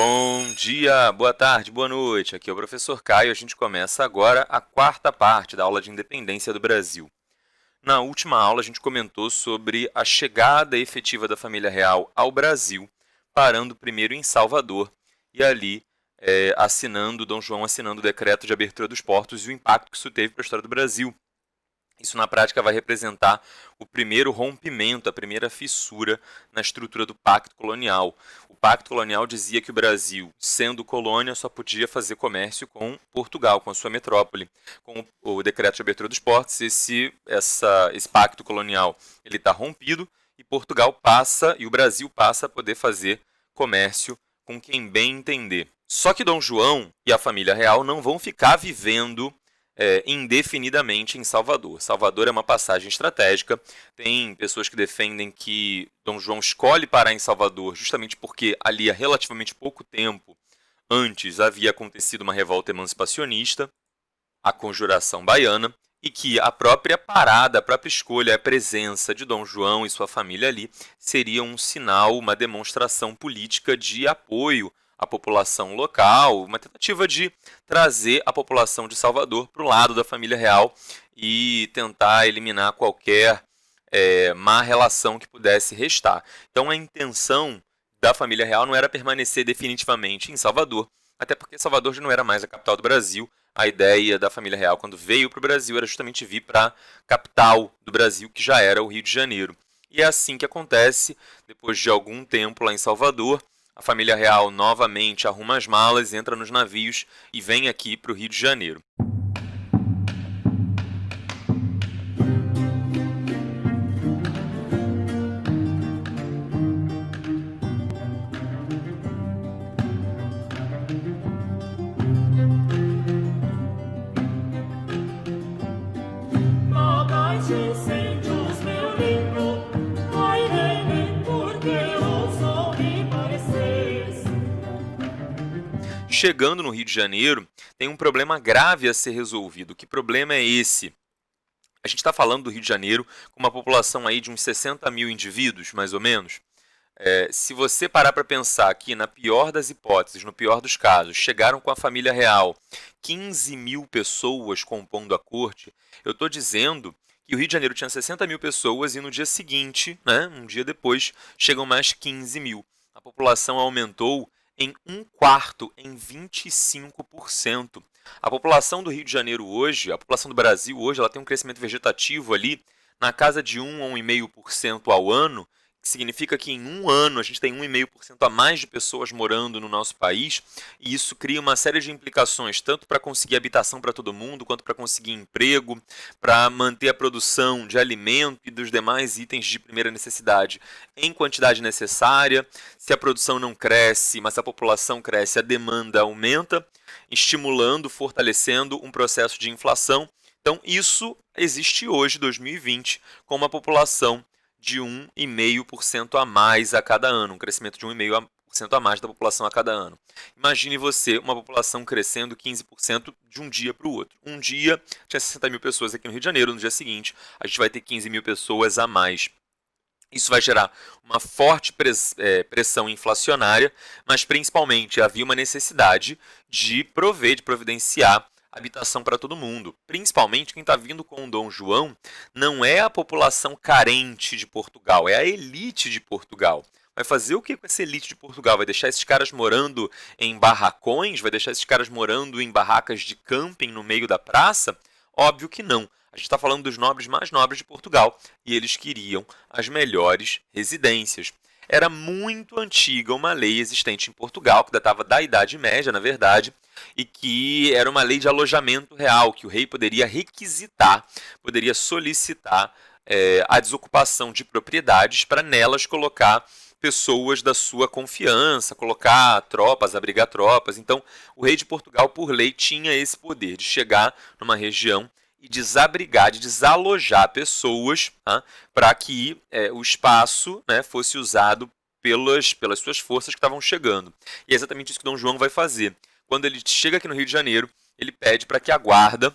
Bom dia, boa tarde, boa noite. Aqui é o professor Caio. A gente começa agora a quarta parte da aula de independência do Brasil. Na última aula, a gente comentou sobre a chegada efetiva da família real ao Brasil, parando primeiro em Salvador e ali Dom João assinando o decreto de abertura dos portos e o impacto que isso teve para a história do Brasil. Isso na prática vai representar o primeiro rompimento, a primeira fissura na estrutura do Pacto Colonial. O Pacto Colonial dizia que o Brasil, sendo colônia, só podia fazer comércio com Portugal, com a sua metrópole. Com o decreto de abertura dos portos, esse Pacto Colonial está rompido e Portugal passa e o Brasil passa a poder fazer comércio com quem bem entender. Só que Dom João e a família real não vão ficar vivendo indefinidamente em Salvador. Salvador é uma passagem estratégica. Tem pessoas que defendem que Dom João escolhe parar em Salvador justamente porque ali há relativamente pouco tempo antes havia acontecido uma revolta emancipacionista, a Conjuração Baiana, e que a própria parada, a própria escolha, a presença de Dom João e sua família ali seria um sinal, uma demonstração política de apoio a população local, uma tentativa de trazer a população de Salvador para o lado da família real e tentar eliminar qualquer má relação que pudesse restar. Então a intenção da família real não era permanecer definitivamente em Salvador, até porque Salvador já não era mais a capital do Brasil. A ideia da família real, quando veio para o Brasil, era justamente vir para a capital do Brasil, que já era o Rio de Janeiro. E é assim que acontece, depois de algum tempo lá em Salvador, a família real novamente arruma as malas, entra nos navios e vem aqui para o Rio de Janeiro. Chegando no Rio de Janeiro, tem um problema grave a ser resolvido. Que problema é esse? A gente está falando do Rio de Janeiro com uma população aí de uns 60 mil indivíduos, mais ou menos. Se você parar para pensar que, na pior das hipóteses, no pior dos casos, chegaram com a família real 15 mil pessoas compondo a corte, eu estou dizendo que o Rio de Janeiro tinha 60 mil pessoas e no dia seguinte, um dia depois, chegam mais 15 mil. A população aumentou em um quarto, em 25%. A população do Rio de Janeiro hoje, a população do Brasil hoje, ela tem um crescimento vegetativo ali na casa de 1 a 1,5% ao ano, que significa que em um ano a gente tem 1,5% a mais de pessoas morando no nosso país, e isso cria uma série de implicações, tanto para conseguir habitação para todo mundo, quanto para conseguir emprego, para manter a produção de alimento e dos demais itens de primeira necessidade em quantidade necessária. Se a produção não cresce, mas a população cresce, a demanda aumenta, estimulando, fortalecendo um processo de inflação. Então, isso existe hoje, 2020, com uma população de 1,5% a mais a cada ano, um crescimento de 1,5% a mais da população a cada ano. Imagine você, uma população crescendo 15% de um dia para o outro. Um dia tinha 60 mil pessoas aqui no Rio de Janeiro, no dia seguinte a gente vai ter 15 mil pessoas a mais. Isso vai gerar uma forte pressão inflacionária, mas principalmente havia uma necessidade de prover, de providenciar habitação para todo mundo. Principalmente quem está vindo com o Dom João não é a população carente de Portugal, é a elite de Portugal. Vai fazer o que com essa elite de Portugal? Vai deixar esses caras morando em barracões? Vai deixar esses caras morando em barracas de camping no meio da praça? Óbvio que não. A gente está falando dos nobres mais nobres de Portugal e eles queriam as melhores residências. Era muito antiga uma lei existente em Portugal, que datava da Idade Média, na verdade, e que era uma lei de alojamento real, que o rei poderia requisitar, poderia solicitar a desocupação de propriedades para nelas colocar pessoas da sua confiança, colocar tropas, abrigar tropas. Então, o rei de Portugal, por lei, tinha esse poder de chegar numa região e desabrigar, de desalojar pessoas, para que o espaço fosse usado pelas suas forças que estavam chegando. E é exatamente isso que Dom João vai fazer. Quando ele chega aqui no Rio de Janeiro, ele pede para que a guarda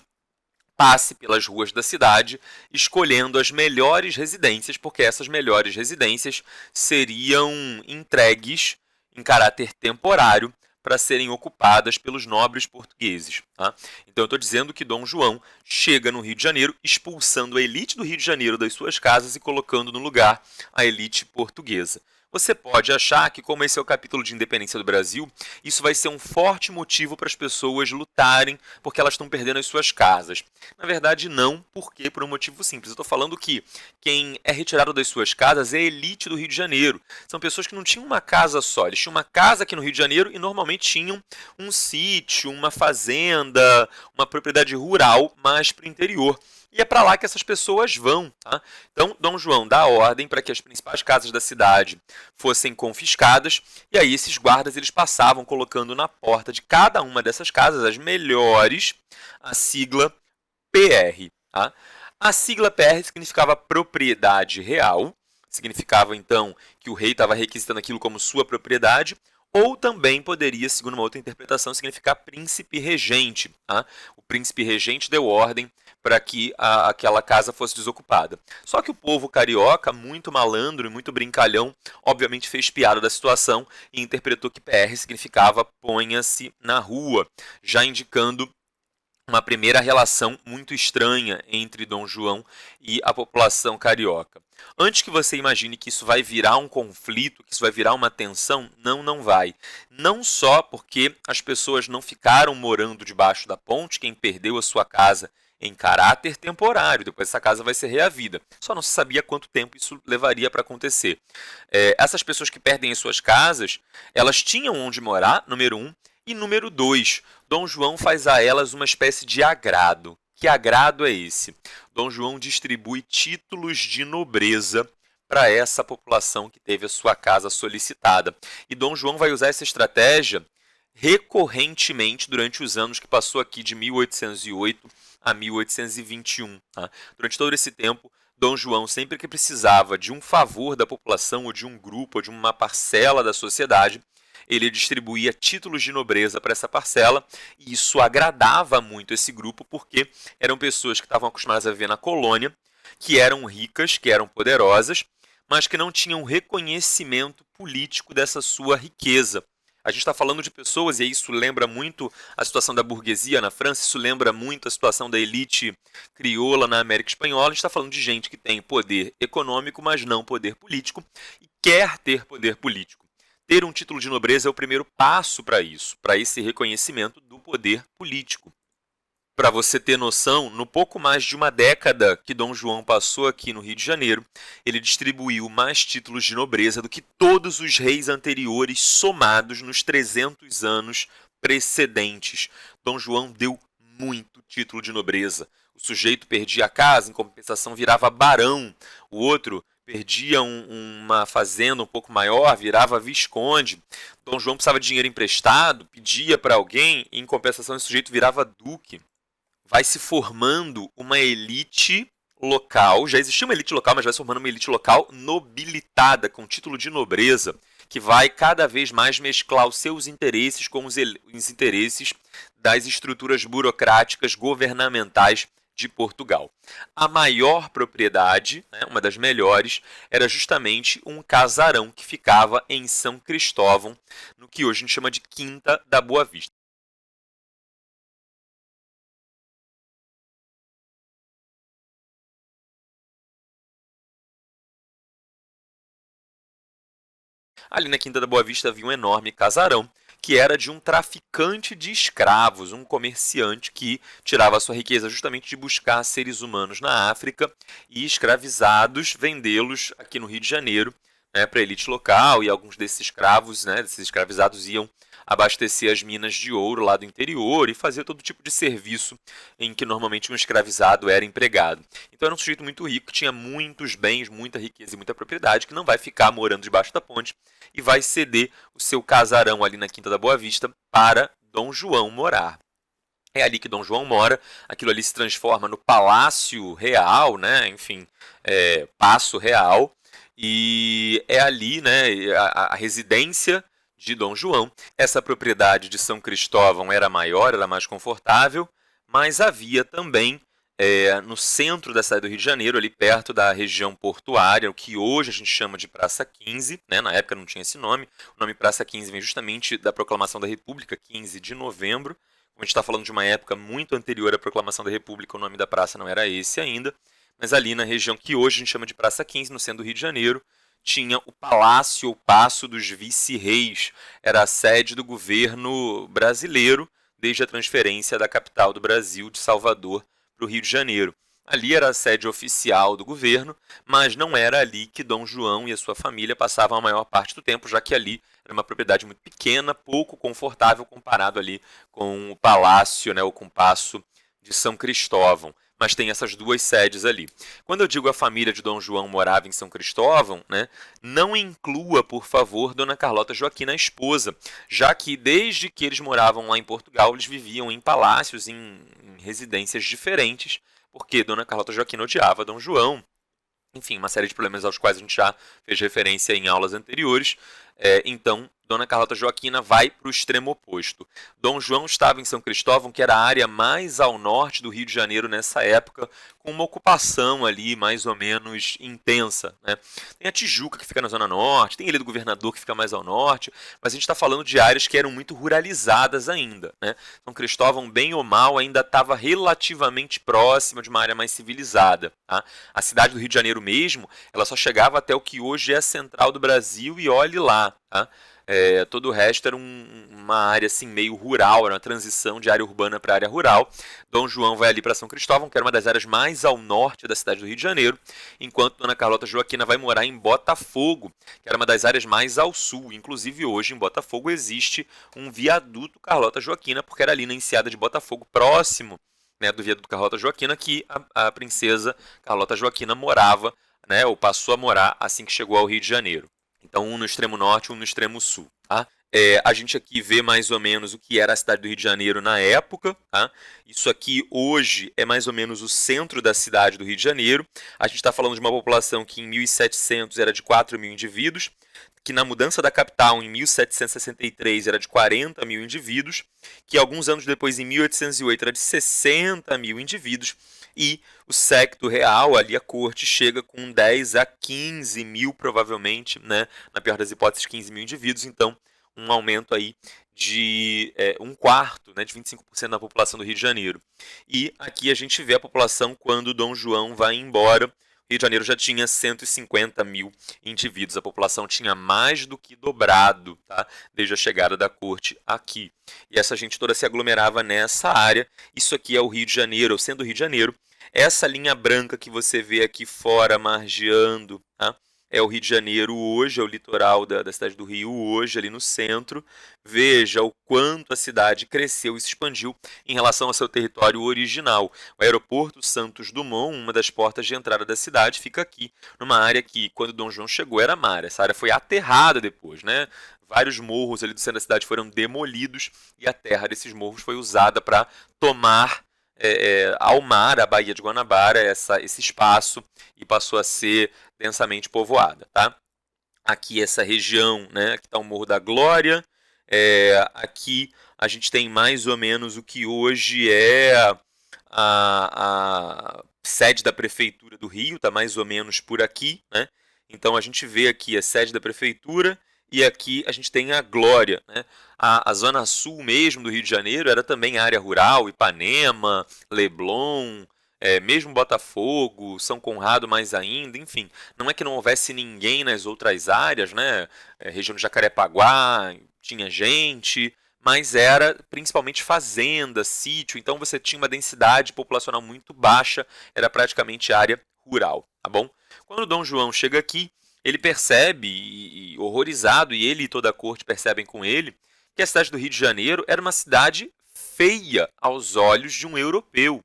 passe pelas ruas da cidade, escolhendo as melhores residências, porque essas melhores residências seriam entregues em caráter temporário para serem ocupadas pelos nobres portugueses. Tá? Então eu estou dizendo que Dom João chega no Rio de Janeiro expulsando a elite do Rio de Janeiro das suas casas e colocando no lugar a elite portuguesa. Você pode achar que, como esse é o capítulo de independência do Brasil, isso vai ser um forte motivo para as pessoas lutarem porque elas estão perdendo as suas casas. Na verdade, não, porque por um motivo simples. Eu estou falando que quem é retirado das suas casas é a elite do Rio de Janeiro. São pessoas que não tinham uma casa só, eles tinham uma casa aqui no Rio de Janeiro e normalmente tinham um sítio, uma fazenda, uma propriedade rural mais para o interior. E é para lá que essas pessoas vão. Tá? Então, Dom João dá ordem para que as principais casas da cidade fossem confiscadas, e aí esses guardas eles passavam colocando na porta de cada uma dessas casas, as melhores, a sigla PR. Tá? A sigla PR significava propriedade real, significava então que o rei estava requisitando aquilo como sua propriedade, ou também poderia, segundo uma outra interpretação, significar príncipe regente. Tá? O príncipe regente deu ordem para que aquela casa fosse desocupada. Só que o povo carioca, muito malandro e muito brincalhão, obviamente fez piada da situação e interpretou que PR significava ponha-se na rua, já indicando uma primeira relação muito estranha entre Dom João e a população carioca. Antes que você imagine que isso vai virar um conflito, que isso vai virar uma tensão, não vai. Não só porque as pessoas não ficaram morando debaixo da ponte, quem perdeu a sua casa em caráter temporário, depois essa casa vai ser reavida. Só não se sabia quanto tempo isso levaria para acontecer. Essas pessoas que perdem as suas casas, elas tinham onde morar, número 1, e número 2, Dom João faz a elas uma espécie de agrado. Que agrado é esse? Dom João distribui títulos de nobreza para essa população que teve a sua casa solicitada. E Dom João vai usar essa estratégia recorrentemente durante os anos que passou aqui de 1808 a 1821. Tá? Durante todo esse tempo, Dom João, sempre que precisava de um favor da população, ou de um grupo, ou de uma parcela da sociedade, ele distribuía títulos de nobreza para essa parcela, e isso agradava muito esse grupo, porque eram pessoas que estavam acostumadas a viver na colônia, que eram ricas, que eram poderosas, mas que não tinham reconhecimento político dessa sua riqueza. A gente está falando de pessoas, e isso lembra muito a situação da burguesia na França, isso lembra muito a situação da elite crioula na América Espanhola. A gente está falando de gente que tem poder econômico, mas não poder político, e quer ter poder político. Ter um título de nobreza é o primeiro passo para isso, para esse reconhecimento do poder político. Para você ter noção, no pouco mais de uma década que Dom João passou aqui no Rio de Janeiro, ele distribuiu mais títulos de nobreza do que todos os reis anteriores somados nos 300 anos precedentes. Dom João deu muito título de nobreza. O sujeito perdia a casa, em compensação virava barão. O outro perdia uma fazenda um pouco maior, virava visconde. Dom João precisava de dinheiro emprestado, pedia para alguém, e em compensação esse sujeito virava duque. Vai se formando uma elite local, já existia uma elite local, mas vai se formando uma elite local nobilitada, com título de nobreza, que vai cada vez mais mesclar os seus interesses com os interesses das estruturas burocráticas governamentais de Portugal. A maior propriedade, uma das melhores, era justamente um casarão que ficava em São Cristóvão, no que hoje a gente chama de Quinta da Boa Vista. Ali na Quinta da Boa Vista havia um enorme casarão, que era de um traficante de escravos, um comerciante que tirava a sua riqueza justamente de buscar seres humanos na África e escravizados, vendê-los aqui no Rio de Janeiro, para a elite local, e alguns desses escravos, desses escravizados, iam abastecer as minas de ouro lá do interior e fazer todo tipo de serviço em que normalmente um escravizado era empregado. Então era um sujeito muito rico, que tinha muitos bens, muita riqueza e muita propriedade, que não vai ficar morando debaixo da ponte e vai ceder o seu casarão ali na Quinta da Boa Vista para Dom João morar. É ali que Dom João mora, aquilo ali se transforma no Palácio Real, enfim, Paço Real, e é ali a residência de Dom João. Essa propriedade de São Cristóvão era maior, era mais confortável, mas havia também no centro da cidade do Rio de Janeiro, ali perto da região portuária, o que hoje a gente chama de Praça 15, né? Na época não tinha esse nome. O nome Praça 15 vem justamente da Proclamação da República, 15 de novembro. Como a gente está falando de uma época muito anterior à Proclamação da República, o nome da praça não era esse ainda. Mas ali na região que hoje a gente chama de Praça 15, no centro do Rio de Janeiro, tinha o Palácio ou Paço dos Vice-Reis. Era a sede do governo brasileiro, desde a transferência da capital do Brasil, de Salvador, para o Rio de Janeiro. Ali era a sede oficial do governo, mas não era ali que Dom João e a sua família passavam a maior parte do tempo, já que ali era uma propriedade muito pequena, pouco confortável comparado ali com o palácio, né, ou com o Paço de São Cristóvão. Mas tem essas duas sedes ali. Quando eu digo a família de Dom João morava em São Cristóvão, né, não inclua, por favor, Dona Carlota Joaquina, a esposa, já que desde que eles moravam lá em Portugal, eles viviam em palácios, em residências diferentes, porque Dona Carlota Joaquina odiava Dom João. Enfim, uma série de problemas aos quais a gente já fez referência em aulas anteriores. Então, Dona Carlota Joaquina vai para o extremo oposto. Dom João estava em São Cristóvão, que era a área mais ao norte do Rio de Janeiro nessa época, com uma ocupação ali mais ou menos intensa, né? Tem a Tijuca, que fica na zona norte, tem a Ilha do Governador, que fica mais ao norte, mas a gente está falando de áreas que eram muito ruralizadas ainda, né? São Cristóvão, bem ou mal, ainda estava relativamente próxima de uma área mais civilizada, tá? A cidade do Rio de Janeiro mesmo, ela só chegava até o que hoje é a central do Brasil e olhe lá, tá? Todo o resto era uma área assim meio rural, era uma transição de área urbana para área rural. Dom João vai ali para São Cristóvão, que era uma das áreas mais ao norte da cidade do Rio de Janeiro, enquanto Dona Carlota Joaquina vai morar em Botafogo, que era uma das áreas mais ao sul. Inclusive hoje em Botafogo existe um viaduto Carlota Joaquina, porque era ali na enseada de Botafogo, próximo, né, do viaduto Carlota Joaquina, que a princesa Carlota Joaquina morava, né, ou passou a morar assim que chegou ao Rio de Janeiro. Então, um no extremo norte, um no extremo sul. Tá? A gente aqui vê mais ou menos o que era a cidade do Rio de Janeiro na época. Tá? Isso aqui hoje é mais ou menos o centro da cidade do Rio de Janeiro. A gente está falando de uma população que em 1700 era de 4 mil indivíduos, que na mudança da capital em 1763 era de 40 mil indivíduos, que alguns anos depois, em 1808, era de 60 mil indivíduos, e o séquito real, ali a corte, chega com 10 a 15 mil, provavelmente, né? Na pior das hipóteses, 15 mil indivíduos, então um aumento aí de um quarto, né, de 25% da população do Rio de Janeiro. E aqui a gente vê a população quando Dom João vai embora. Rio de Janeiro já tinha 150 mil indivíduos, a população tinha mais do que dobrado, tá? Desde a chegada da corte aqui. E essa gente toda se aglomerava nessa área. Isso aqui é o Rio de Janeiro, sendo o Rio de Janeiro. Essa linha branca que você vê aqui fora margeando, tá? É o Rio de Janeiro hoje, é o litoral da cidade do Rio hoje, ali no centro. Veja o quanto a cidade cresceu e se expandiu em relação ao seu território original. O aeroporto Santos Dumont, uma das portas de entrada da cidade, fica aqui, numa área que, quando Dom João chegou, era mar. Essa área foi aterrada depois, né? Vários morros ali do centro da cidade foram demolidos e a terra desses morros foi usada para tomar ao mar, a Baía de Guanabara, esse espaço, e passou a ser densamente povoada. Tá? Aqui essa região, né? Aqui está o Morro da Glória, aqui a gente tem mais ou menos o que hoje é a sede da Prefeitura do Rio, está mais ou menos por aqui, né? Então a gente vê aqui a sede da Prefeitura e aqui a gente tem a Glória, né? A zona sul mesmo do Rio de Janeiro era também área rural, Ipanema, Leblon, mesmo Botafogo, São Conrado mais ainda, enfim. Não é que não houvesse ninguém nas outras áreas, né? Região de Jacarepaguá, tinha gente, mas era principalmente fazenda, sítio, então você tinha uma densidade populacional muito baixa, era praticamente área rural, tá bom? Quando Dom João chega aqui, ele percebe, e horrorizado, e ele e toda a corte percebem com ele, que a cidade do Rio de Janeiro era uma cidade feia aos olhos de um europeu.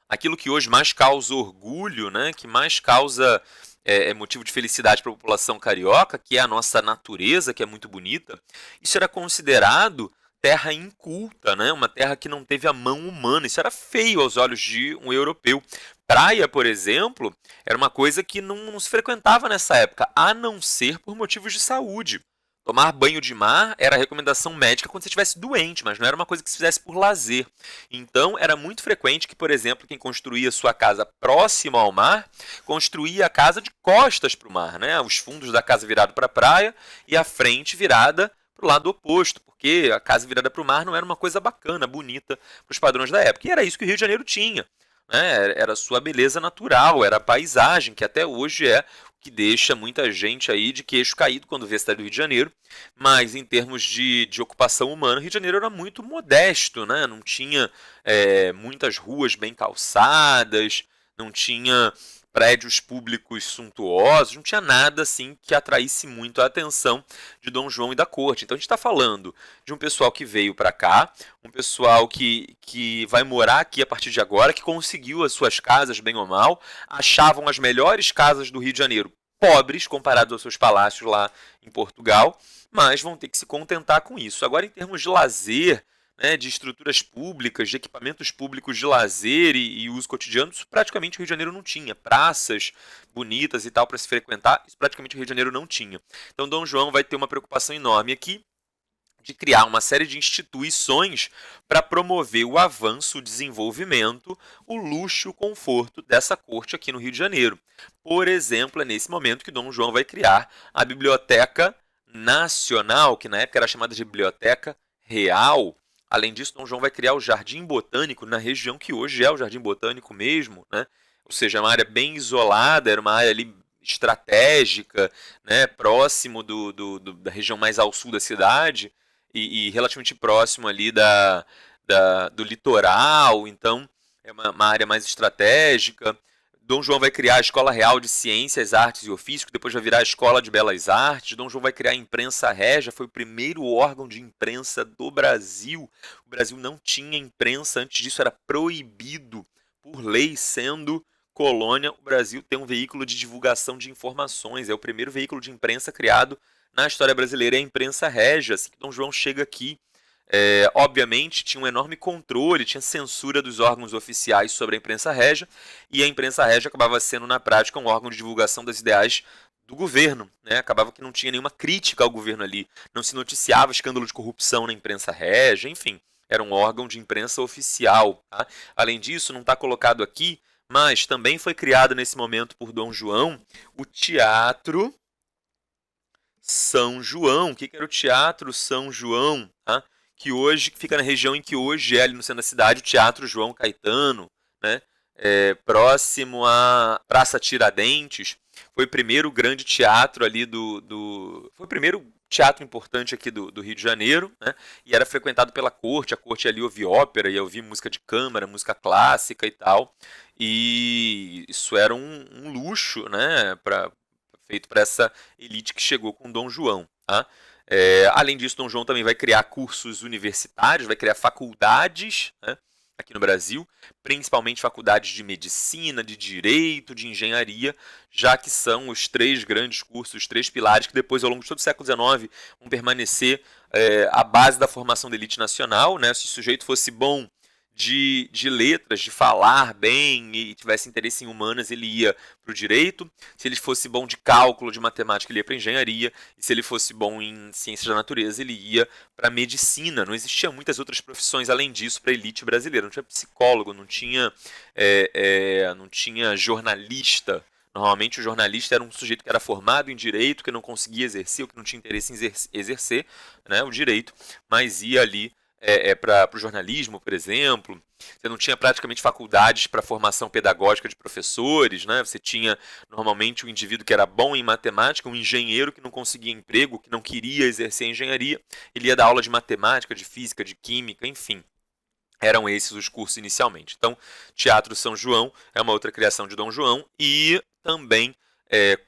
Aquilo que hoje mais causa orgulho, né, que mais causa motivo de felicidade para a população carioca, que é a nossa natureza, que é muito bonita, isso era considerado terra inculta, né? Uma terra que não teve a mão humana. Isso era feio aos olhos de um europeu. Praia, por exemplo, era uma coisa que não se frequentava nessa época, a não ser por motivos de saúde. Tomar banho de mar era recomendação médica quando você estivesse doente, mas não era uma coisa que se fizesse por lazer. Então, era muito frequente que, por exemplo, quem construía sua casa próxima ao mar, construía a casa de costas para o mar, né? Os fundos da casa virados para a praia e a frente virada para o lado oposto, porque a casa virada para o mar não era uma coisa bacana, bonita para os padrões da época. E era isso que o Rio de Janeiro tinha. Né? Era a sua beleza natural, era a paisagem, que até hoje é o que deixa muita gente aí de queixo caído quando vê a cidade do Rio de Janeiro. Mas em termos de ocupação humana, o Rio de Janeiro era muito modesto, né? Não tinha muitas ruas bem calçadas, não tinha prédios públicos suntuosos, não tinha nada assim que atraísse muito a atenção de Dom João e da corte. Então a gente está falando de um pessoal que veio para cá, um pessoal que vai morar aqui a partir de agora, que conseguiu as suas casas, bem ou mal, achavam as melhores casas do Rio de Janeiro pobres, comparados aos seus palácios lá em Portugal, mas vão ter que se contentar com isso. Agora, em termos de lazer, né, de estruturas públicas, de equipamentos públicos de lazer e uso cotidiano, isso praticamente o Rio de Janeiro não tinha. Praças bonitas e tal para se frequentar, isso praticamente o Rio de Janeiro não tinha. Então, Dom João vai ter uma preocupação enorme aqui de criar uma série de instituições para promover o avanço, o desenvolvimento, o luxo e o conforto dessa corte aqui no Rio de Janeiro. Por exemplo, é nesse momento que Dom João vai criar a Biblioteca Nacional, que na época era chamada de Biblioteca Real. Além disso, Dom João vai criar o Jardim Botânico na região que hoje é o Jardim Botânico mesmo, né? Ou seja, uma área bem isolada, era uma área ali estratégica, né? Próximo da região mais ao sul da cidade e relativamente próximo ali do litoral, então é uma área mais estratégica. Dom João vai criar a Escola Real de Ciências, Artes e Ofícios, que depois vai virar a Escola de Belas Artes. Dom João vai criar a Imprensa Régia, foi o primeiro órgão de imprensa do Brasil. O Brasil não tinha imprensa, antes disso era proibido por lei, sendo colônia. O Brasil tem um veículo de divulgação de informações, é o primeiro veículo de imprensa criado na história brasileira, é a Imprensa Régia. Assim que Dom João chega aqui, obviamente tinha um enorme controle, tinha censura dos órgãos oficiais sobre a imprensa régia, e a imprensa régia acabava sendo, na prática, um órgão de divulgação das ideais do governo. Né? Acabava que não tinha nenhuma crítica ao governo ali, não se noticiava escândalo de corrupção na imprensa régia, enfim, era um órgão de imprensa oficial. Tá? Além disso, não está colocado aqui, mas também foi criado nesse momento por Dom João o Teatro São João. O que era o Teatro São João? Tá? Que hoje fica na região em que hoje é ali no centro da cidade o Teatro João Caetano, né? Próximo à Praça Tiradentes. Foi o primeiro grande teatro ali foi o primeiro teatro importante aqui do Rio de Janeiro, né? E era frequentado pela corte. A corte ali ouvia ópera, ia ouvir música de câmara, música clássica e tal. E isso era um luxo, né? Feito para essa elite que chegou com Dom João. Tá? Além disso, Dom João também vai criar cursos universitários, vai criar faculdades, né, aqui no Brasil, principalmente faculdades de medicina, de direito, de engenharia, já que são os três grandes cursos, os três pilares que depois, ao longo de todo o século XIX, vão permanecer a base da formação da elite nacional. Né? Se o sujeito fosse bom de letras, de falar bem e tivesse interesse em humanas, ele ia para o direito. Se ele fosse bom de cálculo, de matemática, ele ia para a engenharia. E se ele fosse bom em ciências da natureza, ele ia para a medicina. Não existiam muitas outras profissões além disso para a elite brasileira. Não tinha psicólogo, não tinha jornalista. Normalmente o jornalista era um sujeito que era formado em direito, que não conseguia exercer, ou que não tinha interesse em exercer, né, o direito, mas ia ali para o jornalismo, por exemplo. Você não tinha praticamente faculdades para formação pedagógica de professores, né? Você tinha normalmente um indivíduo que era bom em matemática, um engenheiro que não conseguia emprego, que não queria exercer a engenharia, ele ia dar aula de matemática, de física, de química, enfim. Eram esses os cursos inicialmente. Então, Teatro São João é uma outra criação de Dom João e também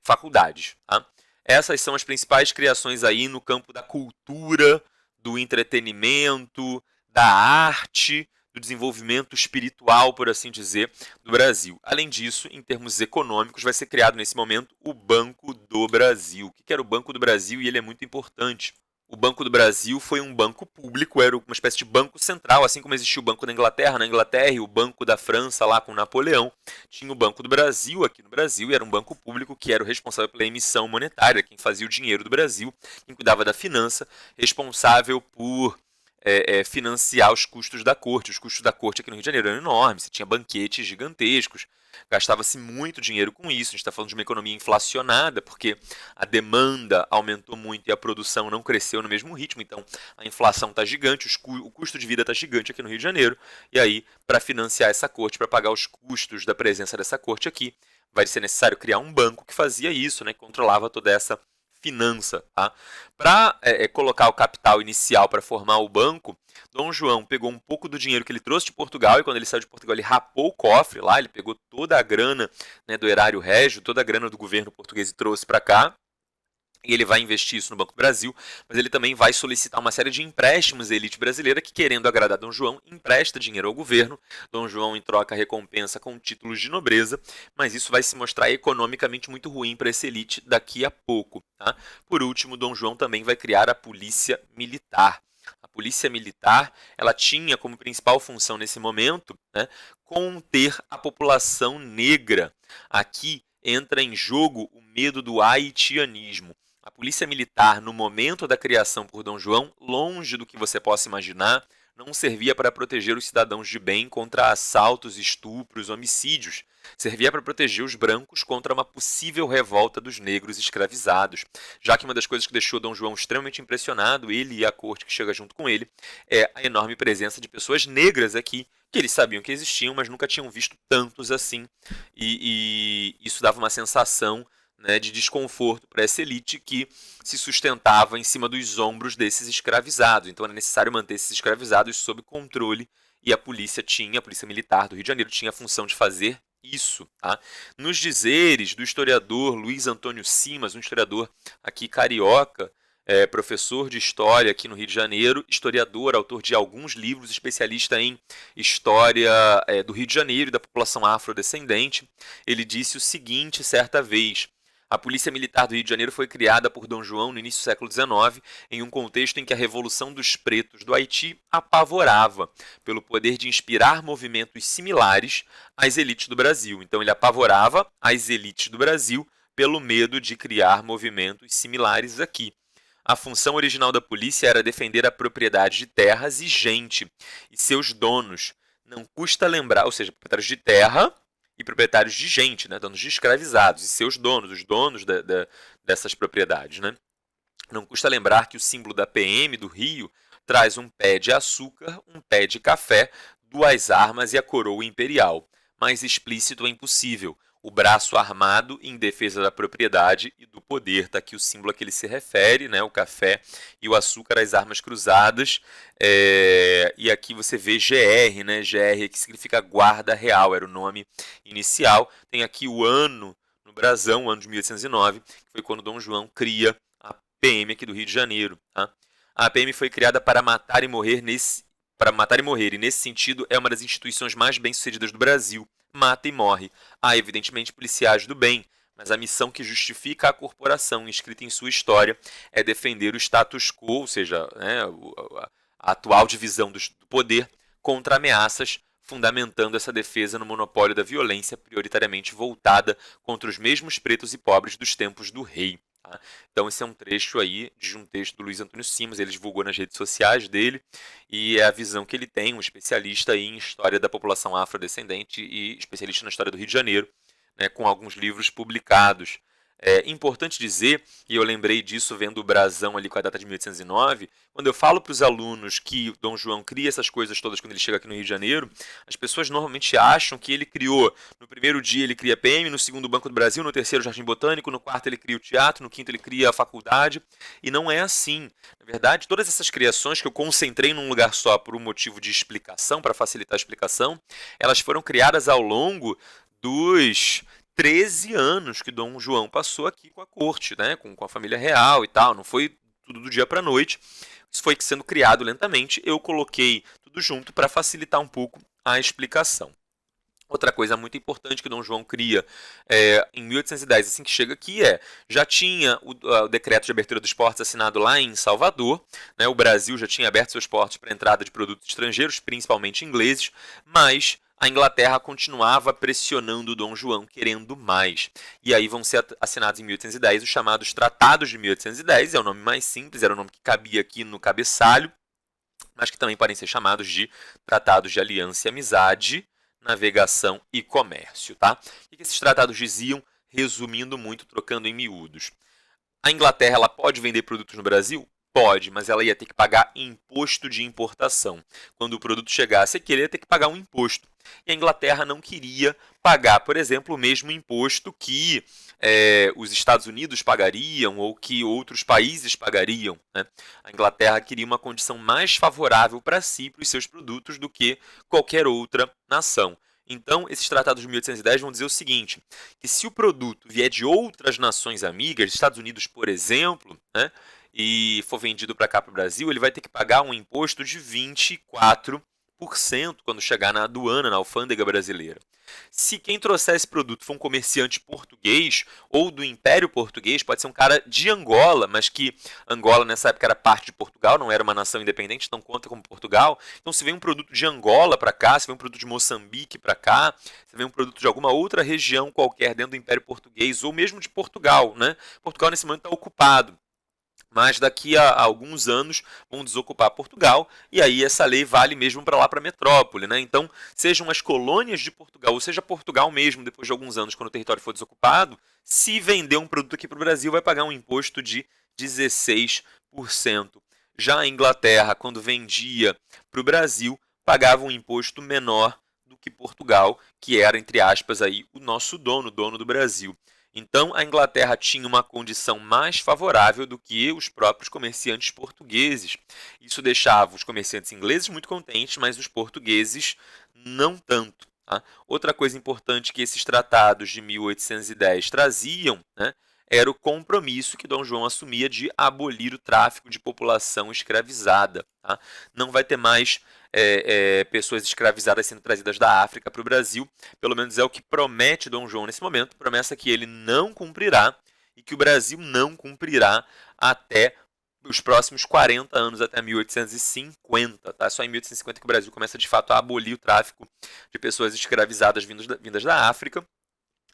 faculdades. Tá? Essas são as principais criações aí no campo da cultura, do entretenimento, da arte, do desenvolvimento espiritual, por assim dizer, do Brasil. Além disso, em termos econômicos, vai ser criado nesse momento o Banco do Brasil. O que era o Banco do Brasil? E ele é muito importante. o Banco do Brasil foi um banco público, era uma espécie de banco central, assim como existiu o Banco da Inglaterra na Inglaterra e o Banco da França lá com Napoleão. Tinha o Banco do Brasil aqui no Brasil e era um banco público que era o responsável pela emissão monetária, quem fazia o dinheiro do Brasil, quem cuidava da finança, responsável por financiar os custos da corte. Os custos da corte aqui no Rio de Janeiro eram enormes, você tinha banquetes gigantescos, gastava-se muito dinheiro com isso. A gente está falando de uma economia inflacionada, porque a demanda aumentou muito e a produção não cresceu no mesmo ritmo, então a inflação está gigante, o custo de vida está gigante aqui no Rio de Janeiro, e aí, para financiar essa corte, para pagar os custos da presença dessa corte aqui, vai ser necessário criar um banco que fazia isso, né, que controlava toda essa finança. Tá? Para colocar o capital inicial para formar o banco, Dom João pegou um pouco do dinheiro que ele trouxe de Portugal e quando ele saiu de Portugal ele rapou o cofre lá, ele pegou toda a grana, né, do erário régio, toda a grana do governo português e trouxe para cá. E ele vai investir isso no Banco do Brasil, mas ele também vai solicitar uma série de empréstimos à elite brasileira que, querendo agradar Dom João, empresta dinheiro ao governo. Dom João, em troca, recompensa com títulos de nobreza, mas isso vai se mostrar economicamente muito ruim para essa elite daqui a pouco. Tá? Por último, Dom João também vai criar a Polícia Militar. A Polícia Militar ela tinha como principal função nesse momento, né, conter a população negra. Aqui entra em jogo o medo do haitianismo. A polícia militar, no momento da criação por Dom João, longe do que você possa imaginar, não servia para proteger os cidadãos de bem contra assaltos, estupros, homicídios. Servia para proteger os brancos contra uma possível revolta dos negros escravizados. Já que uma das coisas que deixou Dom João extremamente impressionado, ele e a corte que chega junto com ele, é a enorme presença de pessoas negras aqui, que eles sabiam que existiam, mas nunca tinham visto tantos assim. E isso dava uma sensação, né, de desconforto para essa elite que se sustentava em cima dos ombros desses escravizados. Então era necessário manter esses escravizados sob controle e a polícia militar do Rio de Janeiro tinha a função de fazer isso. Tá? Nos dizeres do historiador Luiz Antônio Simas, um historiador aqui carioca, professor de história aqui no Rio de Janeiro, historiador, autor de alguns livros, especialista em história do Rio de Janeiro e da população afrodescendente. Ele disse o seguinte certa vez: a Polícia Militar do Rio de Janeiro foi criada por Dom João no início do século XIX, em um contexto em que a Revolução dos Pretos do Haiti apavorava, pelo poder de inspirar movimentos similares às elites do Brasil. Então ele apavorava as elites do Brasil pelo medo de criar movimentos similares aqui. A função original da polícia era defender a propriedade de terras e gente, e seus donos. Não custa lembrar, ou seja, proprietários de terra e proprietários de gente, né, donos de escravizados, e seus donos, os donos dessas propriedades. Né? Não custa lembrar que o símbolo da PM do Rio traz um pé de açúcar, um pé de café, duas armas e a coroa imperial. Mais explícito é impossível. O braço armado em defesa da propriedade e do poder. Está aqui o símbolo a que ele se refere, né? O café e o açúcar, as armas cruzadas. E aqui você vê GR, né? GR que significa Guarda Real, era o nome inicial. Tem aqui o ano no brasão, o ano de 1809, que foi quando Dom João cria a PM aqui do Rio de Janeiro. Tá? A PM foi criada para matar e morrer e nesse sentido é uma das instituições mais bem-sucedidas do Brasil. Mata e morre. Há, evidentemente, policiais do bem, mas a missão que justifica a corporação inscrita em sua história é defender o status quo, ou seja, né, a atual divisão do poder, contra ameaças, fundamentando essa defesa no monopólio da violência prioritariamente voltada contra os mesmos pretos e pobres dos tempos do rei. Tá? Então esse é um trecho aí de um texto do Luiz Antônio Simas, ele divulgou nas redes sociais dele, e é a visão que ele tem, um especialista aí em história da população afrodescendente e especialista na história do Rio de Janeiro, né, com alguns livros publicados. É importante dizer, e eu lembrei disso vendo o brasão ali com a data de 1809, quando eu falo para os alunos que Dom João cria essas coisas todas quando ele chega aqui no Rio de Janeiro, as pessoas normalmente acham que ele criou, no primeiro dia ele cria a PM, no segundo Banco do Brasil, no terceiro Jardim Botânico, no quarto ele cria o teatro, no quinto ele cria a faculdade, e não é assim. Na verdade, todas essas criações que eu concentrei num lugar só por um motivo de explicação, para facilitar a explicação, elas foram criadas ao longo dos 13 anos que Dom João passou aqui com a corte, né, com a família real e tal, não foi tudo do dia para a noite, isso foi sendo criado lentamente, eu coloquei tudo junto para facilitar um pouco a explicação. Outra coisa muito importante que Dom João cria em 1810, assim que chega aqui, já tinha o decreto de abertura dos portos assinado lá em Salvador, né, o Brasil já tinha aberto seus portos para a entrada de produtos estrangeiros, principalmente ingleses, mas a Inglaterra continuava pressionando Dom João, querendo mais. E aí vão ser assinados em 1810 os chamados Tratados de 1810, é o nome mais simples, era o nome que cabia aqui no cabeçalho, mas que também podem ser chamados de Tratados de Aliança e Amizade, Navegação e Comércio. Tá? O que esses tratados diziam, resumindo muito, trocando em miúdos? A Inglaterra ela pode vender produtos no Brasil? Pode, mas ela ia ter que pagar imposto de importação. Quando o produto chegasse aqui, ele ia ter que pagar um imposto. E a Inglaterra não queria pagar, por exemplo, o mesmo imposto que os Estados Unidos pagariam ou que outros países pagariam. Né? A Inglaterra queria uma condição mais favorável para si, para os seus produtos, do que qualquer outra nação. Então, esses tratados de 1810 vão dizer o seguinte, que se o produto vier de outras nações amigas, Estados Unidos, por exemplo, né, e for vendido para cá para o Brasil, ele vai ter que pagar um imposto de 24% quando chegar na aduana, na alfândega brasileira. Se quem trouxer esse produto for um comerciante português ou do Império Português, pode ser um cara de Angola, mas que Angola nessa época era parte de Portugal, não era uma nação independente, então conta como Portugal. Então se vem um produto de Angola para cá, se vem um produto de Moçambique para cá, se vem um produto de alguma outra região qualquer dentro do Império Português ou mesmo de Portugal, né? Portugal nesse momento está ocupado. Mas daqui a alguns anos vão desocupar Portugal e aí essa lei vale mesmo para lá, para a metrópole. Né? Então, sejam as colônias de Portugal, ou seja Portugal mesmo, depois de alguns anos, quando o território for desocupado, se vender um produto aqui para o Brasil, vai pagar um imposto de 16%. Já a Inglaterra, quando vendia para o Brasil, pagava um imposto menor do que Portugal, que era, entre aspas, aí, o nosso dono do Brasil. Então, a Inglaterra tinha uma condição mais favorável do que os próprios comerciantes portugueses. Isso deixava os comerciantes ingleses muito contentes, mas os portugueses não tanto. Tá? Outra coisa importante que esses tratados de 1810 traziam, né, era o compromisso que Dom João assumia de abolir o tráfico de população escravizada. Tá? Não vai ter mais pessoas escravizadas sendo trazidas da África para o Brasil, pelo menos é o que promete Dom João nesse momento, promessa que ele não cumprirá e que o Brasil não cumprirá até os próximos 40 anos, até 1850. Tá? Só em 1850 que o Brasil começa de fato a abolir o tráfico de pessoas escravizadas vindas da África,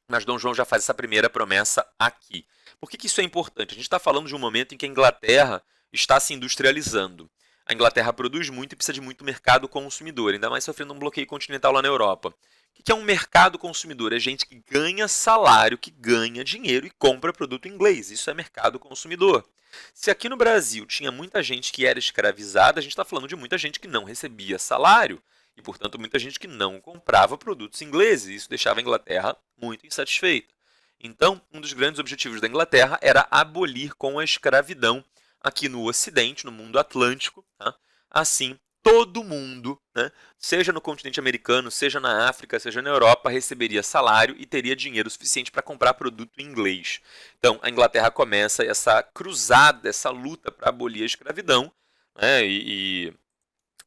mas Dom João já faz essa primeira promessa aqui. Por que isso é importante? A gente está falando de um momento em que a Inglaterra está se industrializando. A Inglaterra produz muito e precisa de muito mercado consumidor, ainda mais sofrendo um bloqueio continental lá na Europa. O que é um mercado consumidor? É gente que ganha salário, que ganha dinheiro e compra produto inglês. Isso é mercado consumidor. Se aqui no Brasil tinha muita gente que era escravizada, a gente está falando de muita gente que não recebia salário e, portanto, muita gente que não comprava produtos ingleses. Isso deixava a Inglaterra muito insatisfeita. Então, um dos grandes objetivos da Inglaterra era abolir com a escravidão aqui no Ocidente, no mundo atlântico. Tá? Assim, todo mundo, né, seja no continente americano, seja na África, seja na Europa, receberia salário e teria dinheiro suficiente para comprar produto em inglês. Então, a Inglaterra começa essa cruzada, essa luta para abolir a escravidão, né, e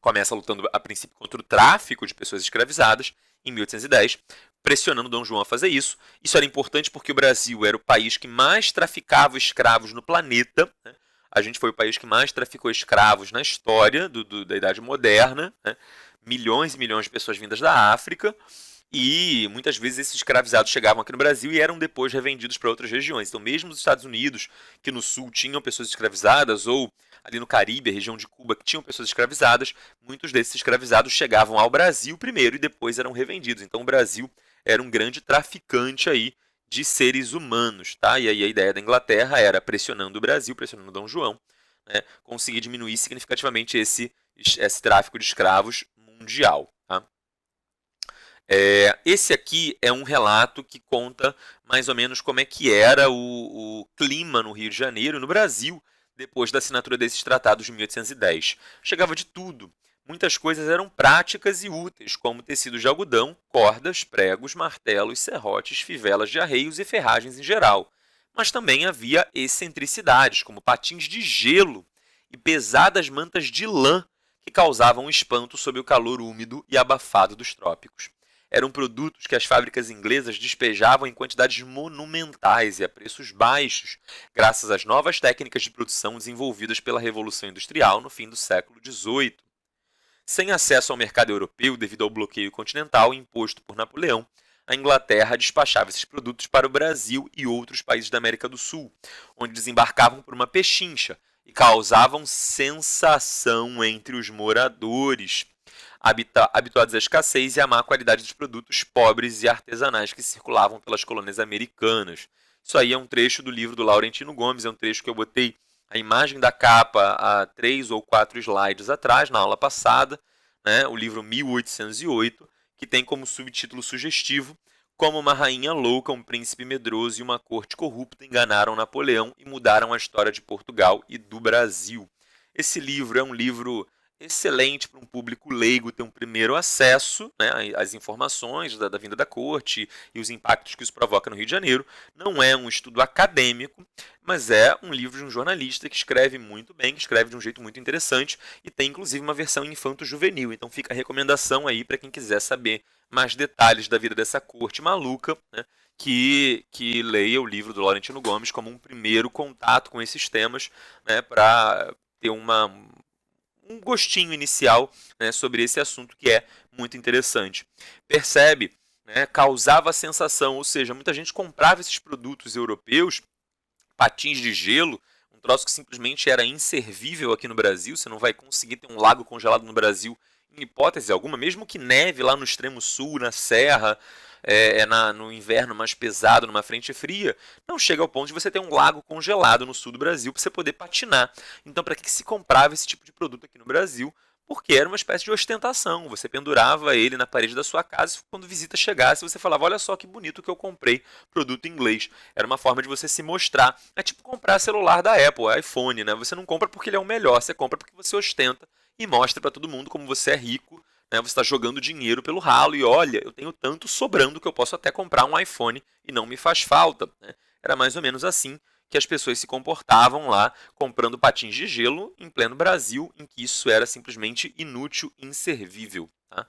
começa lutando a princípio contra o tráfico de pessoas escravizadas em 1810, pressionando Dom João a fazer isso. Isso era importante porque o Brasil era o país que mais traficava escravos no planeta. Né? A gente foi o país que mais traficou escravos na história da Idade Moderna. Né? Milhões e milhões de pessoas vindas da África. E muitas vezes esses escravizados chegavam aqui no Brasil e eram depois revendidos para outras regiões. Então, mesmo os Estados Unidos, que no sul tinham pessoas escravizadas, ou ali no Caribe, a região de Cuba, que tinham pessoas escravizadas, muitos desses escravizados chegavam ao Brasil primeiro e depois eram revendidos. Então, o Brasil era um grande traficante aí de seres humanos. Tá? E aí a ideia da Inglaterra era, pressionando o Brasil, pressionando Dom João, né, conseguir diminuir significativamente esse tráfico de escravos mundial. Tá? Esse aqui é um relato que conta mais ou menos como é que era o clima no Rio de Janeiro e no Brasil depois da assinatura desses tratados de 1810. Chegava de tudo. Muitas coisas eram práticas e úteis, como tecidos de algodão, cordas, pregos, martelos, serrotes, fivelas de arreios e ferragens em geral. Mas também havia excentricidades, como patins de gelo e pesadas mantas de lã que causavam espanto sob o calor úmido e abafado dos trópicos. eram produtos que as fábricas inglesas despejavam em quantidades monumentais e a preços baixos, graças às novas técnicas de produção desenvolvidas pela Revolução Industrial no fim do século XVIII. Sem acesso ao mercado europeu devido ao bloqueio continental imposto por Napoleão, a Inglaterra despachava esses produtos para o Brasil e outros países da América do Sul, onde desembarcavam por uma pechincha e causavam sensação entre os moradores, habituados à escassez e à má qualidade dos produtos pobres e artesanais que circulavam pelas colônias americanas. Isso aí é um trecho do livro do Laurentino Gomes, é um trecho que eu botei a imagem da capa há 3 ou 4 slides atrás, na aula passada, né, o livro 1808, que tem como subtítulo sugestivo: Como uma rainha louca, um príncipe medroso e uma corte corrupta enganaram Napoleão e mudaram a história de Portugal e do Brasil. Esse livro é um livro excelente para um público leigo ter um primeiro acesso, né, às informações da vinda da corte e os impactos que isso provoca no Rio de Janeiro. Não é um estudo acadêmico, mas é um livro de um jornalista que escreve muito bem, que escreve de um jeito muito interessante e tem inclusive uma versão infanto-juvenil. Então fica a recomendação aí para quem quiser saber mais detalhes da vida dessa corte maluca, né, que leia o livro do Laurentino Gomes como um primeiro contato com esses temas, né, para ter um gostinho inicial, né, sobre esse assunto que é muito interessante. Percebe? Né, causava sensação, ou seja, muita gente comprava esses produtos europeus, patins de gelo, um troço que simplesmente era inservível aqui no Brasil. Você não vai conseguir ter um lago congelado no Brasil em hipótese alguma, mesmo que neve lá no extremo sul, na serra, no inverno mais pesado, numa frente fria, não chega ao ponto de você ter um lago congelado no sul do Brasil para você poder patinar. Então, para que se comprava esse tipo de produto aqui no Brasil? Porque era uma espécie de ostentação. Você pendurava ele na parede da sua casa e quando visita chegasse, você falava: olha só que bonito que eu comprei, produto inglês. Era uma forma de você se mostrar. É tipo comprar celular da Apple, iPhone, né? Você não compra porque ele é o melhor, você compra porque você ostenta e mostra para todo mundo como você é rico, né? Você está jogando dinheiro pelo ralo e olha, eu tenho tanto sobrando que eu posso até comprar um iPhone e não me faz falta, né? Era mais ou menos assim que as pessoas se comportavam lá, comprando patins de gelo em pleno Brasil, em que isso era simplesmente inútil e inservível. Tá?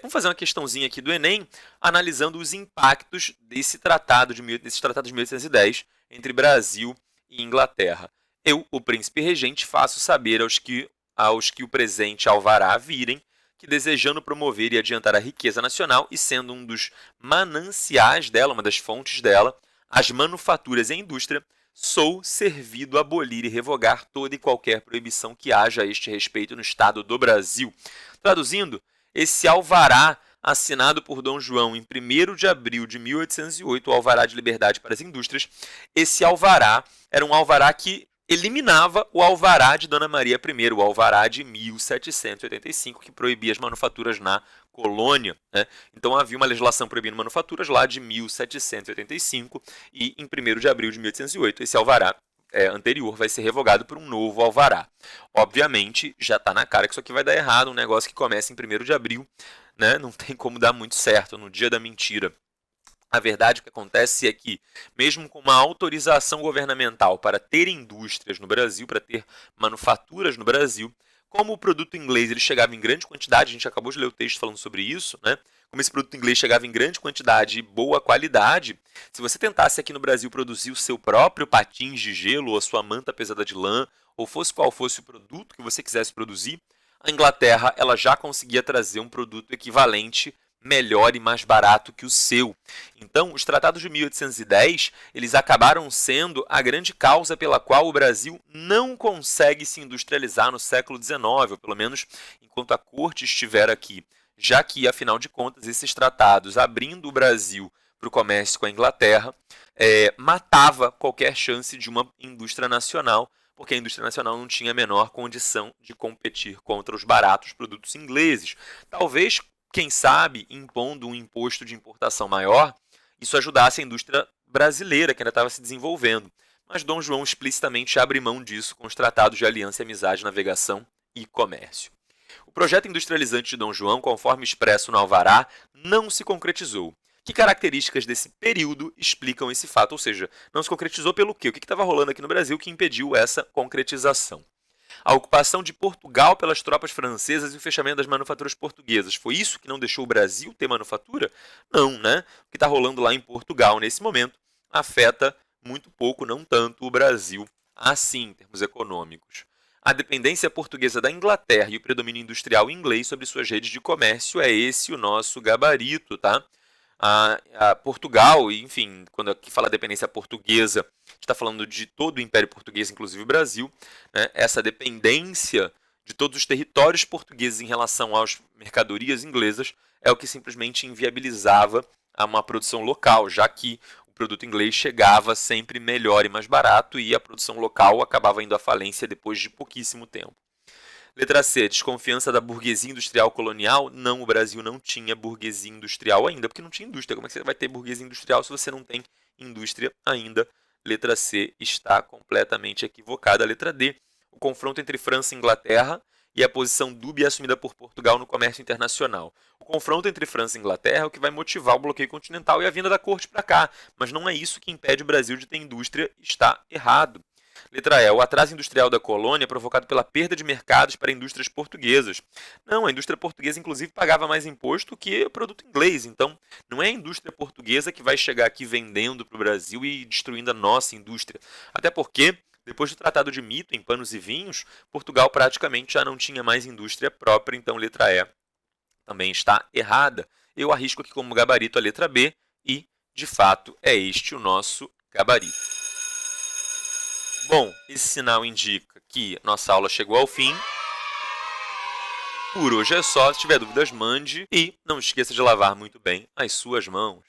Vamos fazer uma questãozinha aqui do Enem, analisando os impactos desses tratados de 1810 entre Brasil e Inglaterra. Eu, o príncipe regente, faço saber aos que o presente alvará virem, que desejando promover e adiantar a riqueza nacional e sendo um dos mananciais dela, uma das fontes dela, as manufaturas e a indústria, sou servido a abolir e revogar toda e qualquer proibição que haja a este respeito no Estado do Brasil. Traduzindo, esse alvará assinado por Dom João em 1º de abril de 1808, o Alvará de Liberdade para as Indústrias, esse alvará era um alvará que eliminava o alvará de Dona Maria I, o alvará de 1785, que proibia as manufaturas na colônia. Né? Então havia uma legislação proibindo manufaturas lá de 1785 e em 1º de abril de 1808 esse alvará anterior vai ser revogado por um novo alvará. Obviamente já está na cara que isso aqui vai dar errado, um negócio que começa em 1º de abril, né? Não tem como dar muito certo, no dia da mentira. A verdade que acontece é que, mesmo com uma autorização governamental para ter indústrias no Brasil, para ter manufaturas no Brasil, como o produto inglês ele chegava em grande quantidade, a gente acabou de ler o texto falando sobre isso, né? Como esse produto inglês chegava em grande quantidade e boa qualidade, se você tentasse aqui no Brasil produzir o seu próprio patins de gelo ou a sua manta pesada de lã, ou fosse qual fosse o produto que você quisesse produzir, a Inglaterra ela já conseguia trazer um produto equivalente, melhor e mais barato que o seu. Então, os tratados de 1810, eles acabaram sendo a grande causa pela qual o Brasil não consegue se industrializar no século XIX, ou pelo menos enquanto a corte estiver aqui, já que, afinal de contas, esses tratados, abrindo o Brasil para o comércio com a Inglaterra, matava qualquer chance de uma indústria nacional, porque a indústria nacional não tinha a menor condição de competir contra os baratos produtos ingleses. Talvez, quem sabe, impondo um imposto de importação maior, isso ajudasse a indústria brasileira, que ainda estava se desenvolvendo. Mas Dom João explicitamente abre mão disso com os tratados de aliança e amizade, navegação e comércio. O projeto industrializante de Dom João, conforme expresso no Alvará, não se concretizou. Que características desse período explicam esse fato? Ou seja, não se concretizou pelo quê? O que estava rolando aqui no Brasil que impediu essa concretização? A ocupação de Portugal pelas tropas francesas e o fechamento das manufaturas portuguesas. Foi isso que não deixou o Brasil ter manufatura? Não, né? O que está rolando lá em Portugal nesse momento afeta muito pouco, não tanto, o Brasil assim, em termos econômicos. A dependência portuguesa da Inglaterra e o predomínio industrial inglês sobre suas redes de comércio é esse o nosso gabarito, tá? A Portugal, enfim, quando aqui fala dependência portuguesa, a gente está falando de todo o Império Português, inclusive o Brasil, né? Essa dependência de todos os territórios portugueses em relação às mercadorias inglesas é o que simplesmente inviabilizava uma produção local, já que o produto inglês chegava sempre melhor e mais barato e a produção local acabava indo à falência depois de pouquíssimo tempo. Letra C, desconfiança da burguesia industrial colonial. Não, o Brasil não tinha burguesia industrial ainda, porque não tinha indústria. Como é que você vai ter burguesia industrial se você não tem indústria ainda? Letra C está completamente equivocada. Letra D, o confronto entre França e Inglaterra e a posição dúbia assumida por Portugal no comércio internacional. O confronto entre França e Inglaterra é o que vai motivar o bloqueio continental e a vinda da corte para cá, mas não é isso que impede o Brasil de ter indústria, está errado. Letra E, o atraso industrial da colônia é provocado pela perda de mercados para indústrias portuguesas. Não, a indústria portuguesa inclusive pagava mais imposto que o produto inglês, então não é a indústria portuguesa que vai chegar aqui vendendo para o Brasil e destruindo a nossa indústria. Até porque, depois do Tratado de Mito, em panos e vinhos, Portugal praticamente já não tinha mais indústria própria, então letra E também está errada. Eu arrisco aqui como gabarito a letra B e, de fato, é este o nosso gabarito. Bom, esse sinal indica que nossa aula chegou ao fim. Por hoje é só. Se tiver dúvidas, mande. E não esqueça de lavar muito bem as suas mãos.